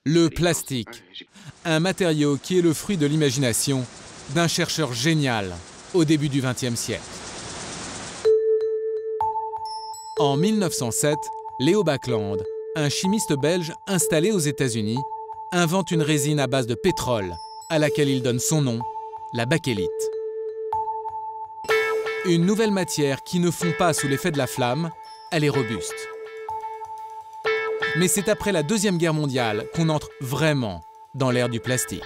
Le plastique, un matériau qui est le fruit de l'imagination d'un chercheur génial au début du XXe siècle. En 1907, Léo Baekeland, un chimiste belge installé aux États-Unis, invente une résine à base de pétrole à laquelle il donne son nom, la bakélite. Une nouvelle matière qui ne fond pas sous l'effet de la flamme, elle est robuste. Mais c'est après la Deuxième Guerre mondiale qu'on entre vraiment dans l'ère du plastique.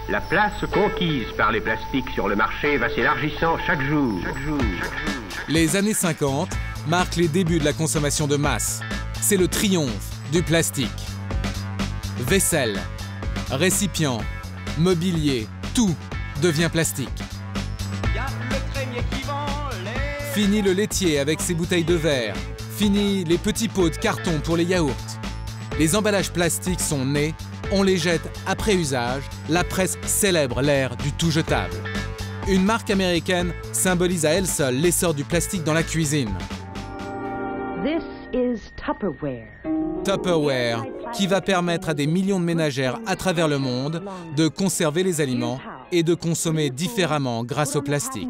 La place conquise par les plastiques sur le marché va s'élargissant chaque jour. Les années 50 marquent les débuts de la consommation de masse. C'est le triomphe du plastique. Vaisselle, récipients, mobilier, tout devient plastique. Fini le laitier avec ses bouteilles de verre. Fini les petits pots de carton pour les yaourts. Les emballages plastiques sont nés, on les jette après usage, la presse célèbre l'ère du tout jetable. Une marque américaine symbolise à elle seule l'essor du plastique dans la cuisine. This is Tupperware. Tupperware, qui va permettre à des millions de ménagères à travers le monde de conserver les aliments et de consommer différemment grâce au plastique.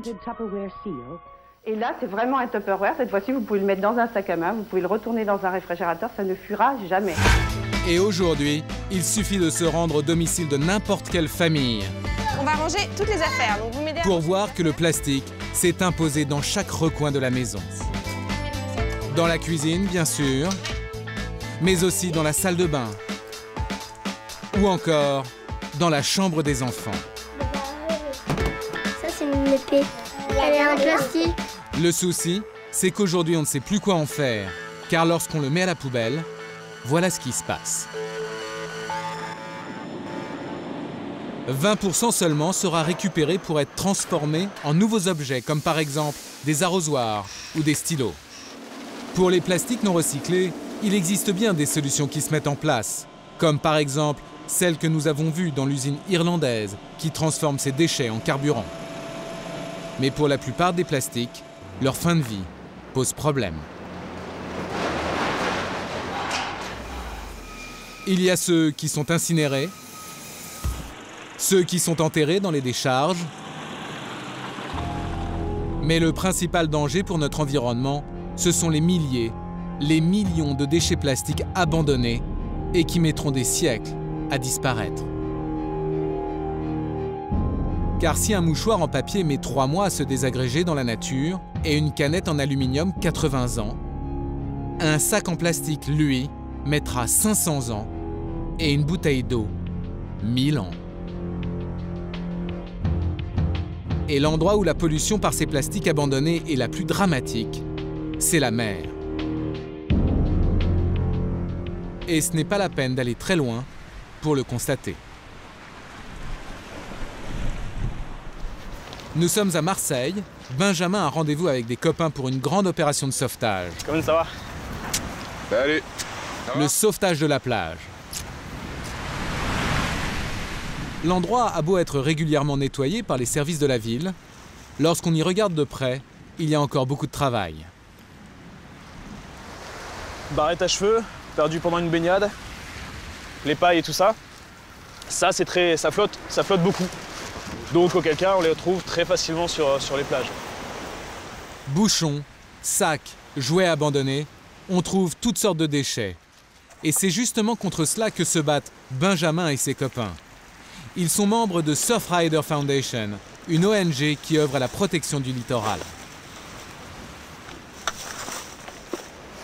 Et là, c'est vraiment un Tupperware. Cette fois-ci, vous pouvez le mettre dans un sac à main, vous pouvez le retourner dans un réfrigérateur, ça ne fuira jamais. Et aujourd'hui, il suffit de se rendre au domicile de n'importe quelle famille. On va ranger toutes les affaires, donc vous m'aidez pour voir que le plastique s'est imposé dans chaque recoin de la maison. Dans la cuisine, bien sûr, mais aussi dans la salle de bain ou encore dans la chambre des enfants. Ça, c'est une épée. Elle est en plastique. Le souci, c'est qu'aujourd'hui, on ne sait plus quoi en faire, car lorsqu'on le met à la poubelle, voilà ce qui se passe. 20% seulement sera récupéré pour être transformé en nouveaux objets, comme par exemple des arrosoirs ou des stylos. Pour les plastiques non recyclés, il existe bien des solutions qui se mettent en place, comme par exemple celle que nous avons vue dans l'usine irlandaise qui transforme ses déchets en carburant. Mais pour la plupart des plastiques, leur fin de vie pose problème. Il y a ceux qui sont incinérés, ceux qui sont enterrés dans les décharges. Mais le principal danger pour notre environnement, ce sont les milliers, les millions de déchets plastiques abandonnés et qui mettront des siècles à disparaître. Car si un mouchoir en papier met 3 mois à se désagréger dans la nature et une canette en aluminium 80 ans, un sac en plastique, lui, mettra 500 ans et une bouteille d'eau 1000 ans. Et l'endroit où la pollution par ces plastiques abandonnés est la plus dramatique, c'est la mer. Et ce n'est pas la peine d'aller très loin pour le constater. Nous sommes à Marseille. Benjamin a rendez-vous avec des copains pour une grande opération de sauvetage. Comment ça va? Salut. Le sauvetage de la plage. L'endroit a beau être régulièrement nettoyé par les services de la ville, lorsqu'on y regarde de près, il y a encore beaucoup de travail. Barrette à cheveux, perdu pendant une baignade, les pailles et tout ça. Ça, ça flotte beaucoup. Donc auquel cas, on les retrouve très facilement sur les plages. Bouchons, sacs, jouets abandonnés, on trouve toutes sortes de déchets. Et c'est justement contre cela que se battent Benjamin et ses copains. Ils sont membres de Surfrider Foundation, une ONG qui œuvre à la protection du littoral.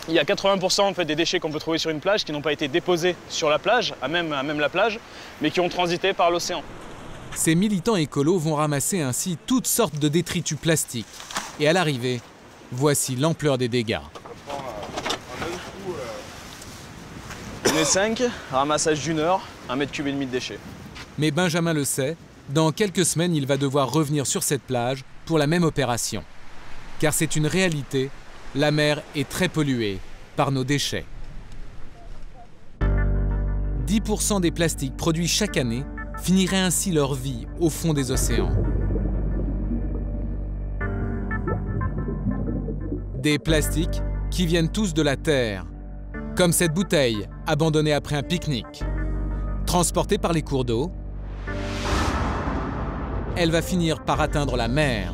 Il y a 80% en fait, des déchets qu'on peut trouver sur une plage qui n'ont pas été déposés sur la plage, à même la plage, mais qui ont transité par l'océan. Ces militants écolos vont ramasser ainsi toutes sortes de détritus plastiques. Et à l'arrivée, voici l'ampleur des dégâts. On est 5, ramassage d'1 heure, 1,5 m³ de déchets. Mais Benjamin le sait, dans quelques semaines, il va devoir revenir sur cette plage pour la même opération. Car c'est une réalité, la mer est très polluée par nos déchets. 10% des plastiques produits chaque année finiraient ainsi leur vie au fond des océans. Des plastiques qui viennent tous de la Terre, comme cette bouteille abandonnée après un pique-nique. Transportée par les cours d'eau, elle va finir par atteindre la mer,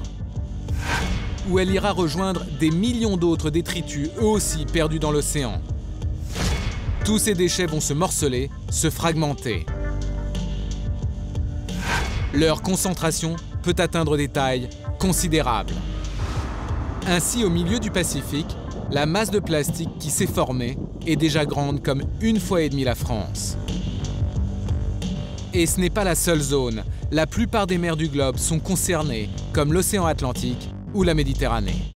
où elle ira rejoindre des millions d'autres détritus, eux aussi perdus dans l'océan. Tous ces déchets vont se morceler, se fragmenter. Leur concentration peut atteindre des tailles considérables. Ainsi, au milieu du Pacifique, la masse de plastique qui s'est formée est déjà grande comme 1,5 fois la France. Et ce n'est pas la seule zone. La plupart des mers du globe sont concernées, comme l'océan Atlantique ou la Méditerranée.